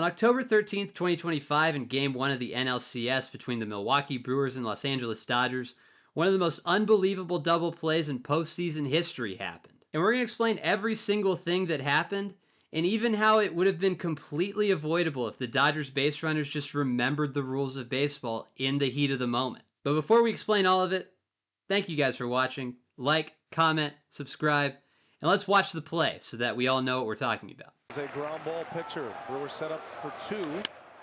On October 13th, 2025, in Game 1 of the NLCS between the Milwaukee Brewers and Los Angeles Dodgers, one of the most unbelievable double plays in postseason history happened. And we're going to explain every single thing that happened, and even how it would have been completely avoidable if the Dodgers base runners just remembered the rules of baseball in the heat of the moment. But before we explain all of it, thank you guys for watching. Like, comment, subscribe, and let's watch the play so that we all know what we're talking about. It's a ground ball pitcher. Brewers set up for 2.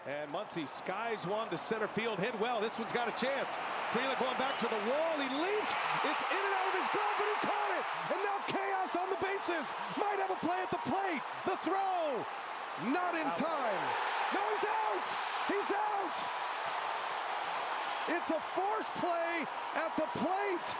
And Muncy skies one to center field. Hit well. This one's got a chance. Frelick going back to the wall. He leaps. It's in and out of his glove, but he caught it. And now chaos on the bases. Might have a play at the plate. The throw. Not in time. No, he's out. He's out. It's a force play at the plate.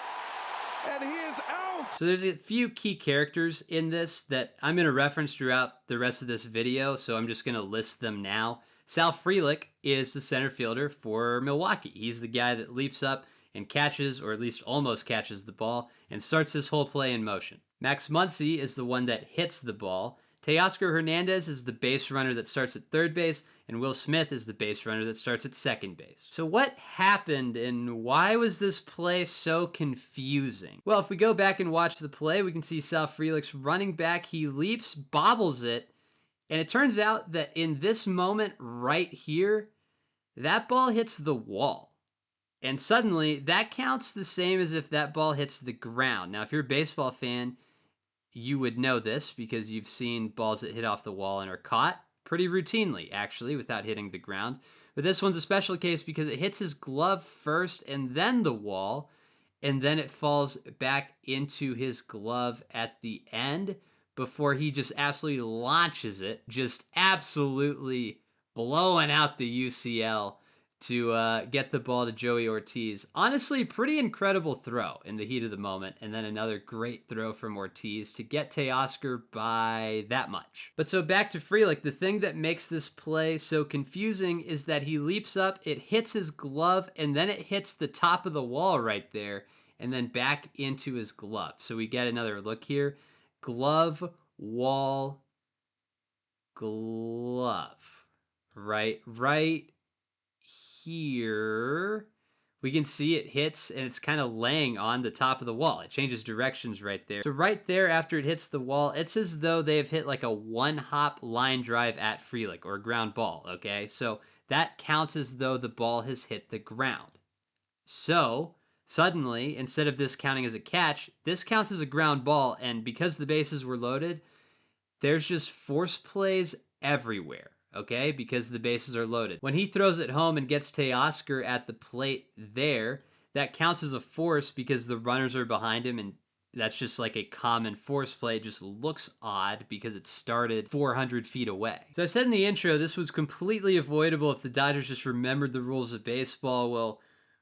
And he is out. So there's a few key characters in this that I'm going to reference throughout the rest of this video, so I'm just going to list them now. Sal Frelick is the center fielder for Milwaukee. He's the guy that leaps up and catches, or at least almost catches the ball, and starts this whole play in motion. Max Muncy is the one that hits the ball. Teoscar Hernandez is the base runner that starts at third base, and Will Smith is the base runner that starts at second base. So what happened, and why was this play so confusing? Well, if we go back and watch the play, we can see Sal Frelick's running back. He leaps, bobbles it, and it turns out that in this moment right here, that ball hits the wall. And suddenly, that counts the same as if that ball hits the ground. Now, if you're a baseball fan, you would know this because you've seen balls that hit off the wall and are caught pretty routinely, actually, without hitting the ground. But this one's a special case because it hits his glove first and then the wall, and then it falls back into his glove at the end before he just absolutely launches it, just absolutely blowing out the UCL to get the ball to Joey Ortiz. Honestly, pretty incredible throw in the heat of the moment, and then another great throw from Ortiz to get Teoscar by that much. But so back to Frelick, the thing that makes this play so confusing is that he leaps up, it hits his glove, and then it hits the top of the wall right there, and then back into his glove. So we get another look here. Glove, wall, glove. Right here, we can see it hits and it's kind of laying on the top of the wall. It changes directions right there. So right there after it hits the wall, it's as though they have hit like a one-hop line drive at Frelick, or a ground ball, okay? So that counts as though the ball has hit the ground. So suddenly, instead of this counting as a catch, this counts as a ground ball, and because the bases were loaded, there's just force plays everywhere. Okay, because the bases are loaded. When he throws it home and gets Teoscar at the plate there, that counts as a force because the runners are behind him, and that's just like a common force play. It just looks odd because it started 400 feet away. So I said in the intro, this was completely avoidable if the Dodgers just remembered the rules of baseball. Well,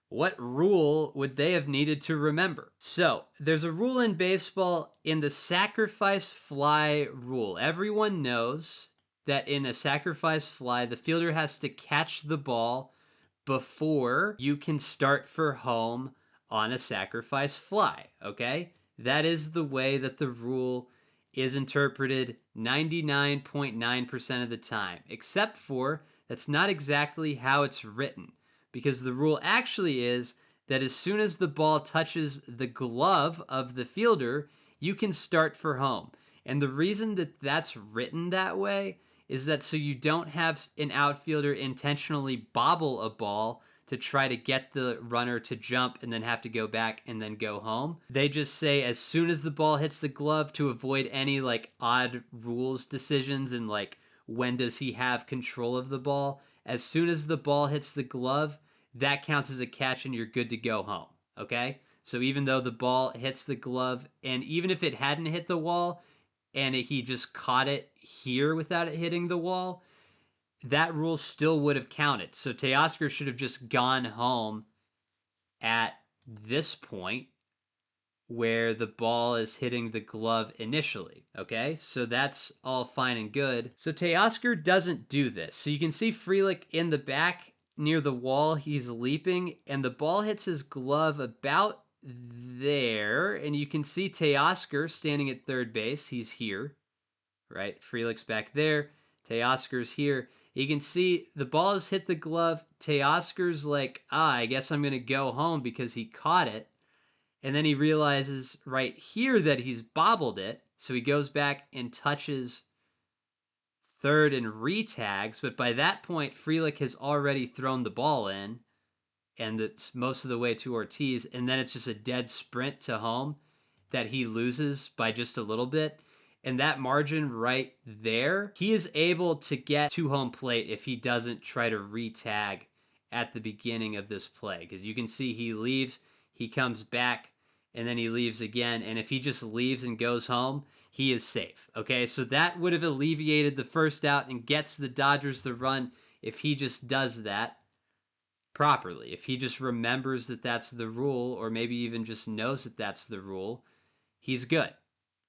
what rule would they have needed to remember? So there's a rule in baseball in the sacrifice fly rule. Everyone knows that in a sacrifice fly, the fielder has to catch the ball before you can start for home on a sacrifice fly, okay? That is the way that the rule is interpreted 99.9% of the time, except for that's not exactly how it's written, because the rule actually is that as soon as the ball touches the glove of the fielder, you can start for home. And the reason that that's written that way is that so you don't have an outfielder intentionally bobble a ball to try to get the runner to jump and then have to go back and then go home. They just say as soon as the ball hits the glove to avoid any like odd rules decisions and like when does he have control of the ball. As soon as the ball hits the glove, that counts as a catch and you're good to go home, okay? So even though the ball hits the glove, and even if it hadn't hit the wall, and he just caught it here without it hitting the wall, that rule still would have counted. So Teoscar should have just gone home at this point where the ball is hitting the glove initially, okay? So that's all fine and good. So Teoscar doesn't do this. So you can see Frelick in the back near the wall. He's leaping, and the ball hits his glove about there, and you can see Teoscar standing at third base. He's here, right? Frelick's back there. Teoscar's here. You can see the ball has hit the glove. Teoscar's like, I guess I'm going to go home because he caught it. And then he realizes right here that he's bobbled it. So he goes back and touches third and retags. But by that point, Frelick has already thrown the ball in. And it's most of the way to Ortiz. And then it's just a dead sprint to home that he loses by just a little bit. And that margin right there, he is able to get to home plate if he doesn't try to retag at the beginning of this play. Because you can see he leaves, he comes back, and then he leaves again. And if he just leaves and goes home, he is safe. Okay, so that would have alleviated the first out and gets the Dodgers the run if he just does that properly. If he just remembers that that's the rule, or maybe even just knows that that's the rule, he's good,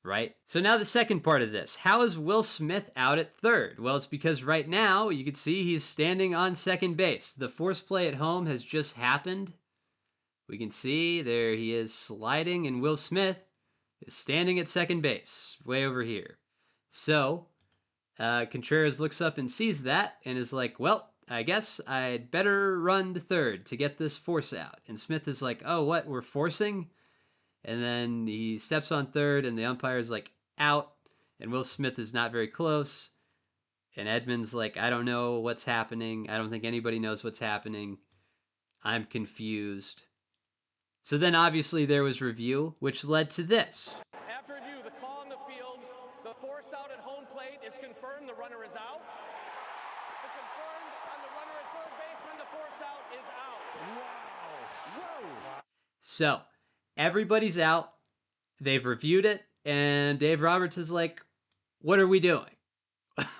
right? So now the second part of this. How is Will Smith out at third? Well, it's because right now you can see he's standing on second base. The force play at home has just happened. We can see there he is sliding, and Will Smith is standing at second base, way over here. So Contreras looks up and sees that and is like, well, I guess I'd better run to third to get this force out. And Smith is like, oh, what, we're forcing? And then he steps on third, and the umpire's like, out. And Will Smith is not very close. And Edman's like, I don't know what's happening. I don't think anybody knows what's happening. I'm confused. So then obviously there was review, which led to this. After review, the call on the field, the force out at home plate is confirmed. The runner is out. It's confirmed on the runner at third base when the force out is out. Wow. Whoa. So everybody's out. They've reviewed it, and Dave Roberts is like, what are we doing?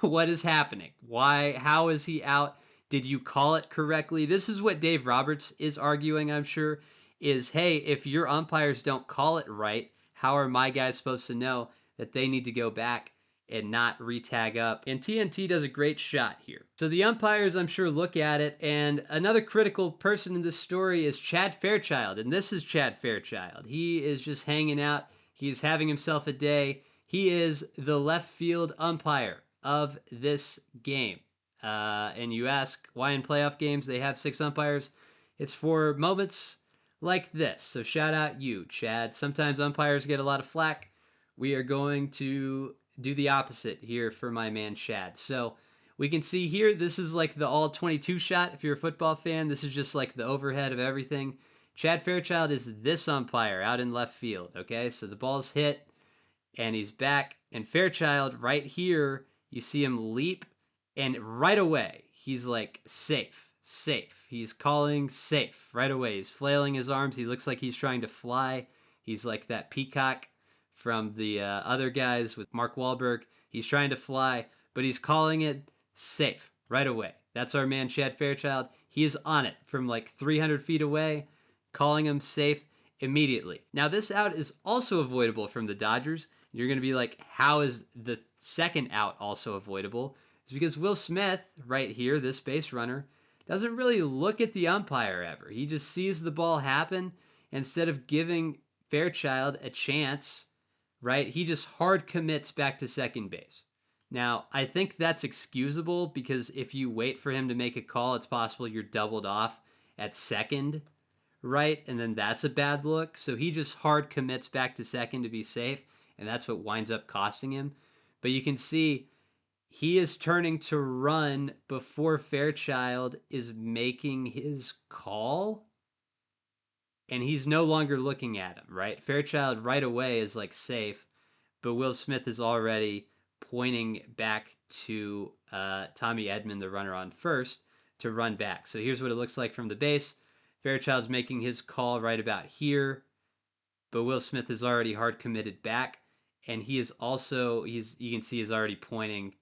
What is happening? Why? How is he out? Did you call it correctly? This is what Dave Roberts is arguing, I'm sure, is, hey, if your umpires don't call it right, how are my guys supposed to know that they need to go back and not retag up? And TNT does a great shot here. So the umpires, I'm sure, look at it, and another critical person in this story is Chad Fairchild, and this is Chad Fairchild. He is just hanging out. He's having himself a day. He is the left field umpire of this game. And you ask why in playoff games they have 6 umpires? It's for moments like this. So shout out you, Chad. Sometimes umpires get a lot of flack. We are going to do the opposite here for my man Chad. So we can see here, this is like the all 22 shot. If you're a football fan, this is just like the overhead of everything. Chad Fairchild is this umpire out in left field. Okay, so the ball's hit and he's back. And Fairchild right here, you see him leap, and right away he's like safe. He's calling safe right away. He's flailing his arms. He looks like he's trying to fly. He's like that peacock from the other guys with Mark Wahlberg. He's trying to fly, but he's calling it safe right away. That's our man Chad Fairchild. He is on it from like 300 feet away, calling him safe immediately. Now this out is also avoidable from the Dodgers. You're going to be like, how is the second out also avoidable? It's because Will Smith right here, this base runner, doesn't really look at the umpire ever. He just sees the ball happen. Instead of giving Fairchild a chance, right, he just hard commits back to second base. Now, I think that's excusable because if you wait for him to make a call, it's possible you're doubled off at second, right? And then that's a bad look. So he just hard commits back to second to be safe, and that's what winds up costing him. But you can see he is turning to run before Fairchild is making his call, and he's no longer looking at him, right? Fairchild right away is like safe, but Will Smith is already pointing back to Tommy Edman, the runner on first, to run back. So here's what it looks like from the base. Fairchild's making his call right about here, but Will Smith is already hard committed back, and he is also, you can see he's already pointing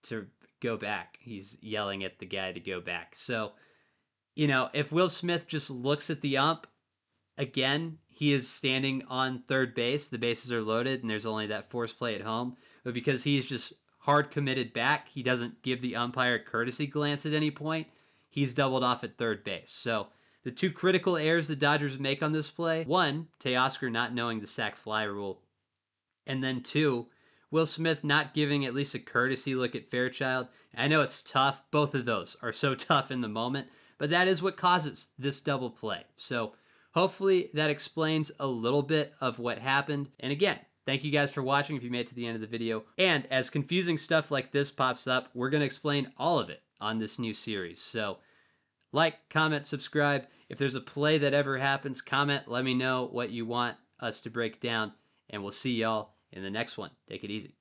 to go back. He's yelling at the guy to go back. So, you know, if Will Smith just looks at the ump, again, he is standing on third base. The bases are loaded, and there's only that force play at home. But because he's just hard committed back, he doesn't give the umpire a courtesy glance at any point. He's doubled off at third base. So the two critical errors the Dodgers make on this play, one, Teoscar not knowing the sac fly rule, and then two, Will Smith not giving at least a courtesy look at Fairchild. I know it's tough. Both of those are so tough in the moment, but that is what causes this double play. So hopefully that explains a little bit of what happened. And again, thank you guys for watching if you made it to the end of the video. And as confusing stuff like this pops up, we're going to explain all of it on this new series. So like, comment, subscribe. If there's a play that ever happens, comment. Let me know what you want us to break down. And we'll see y'all in the next one. Take it easy.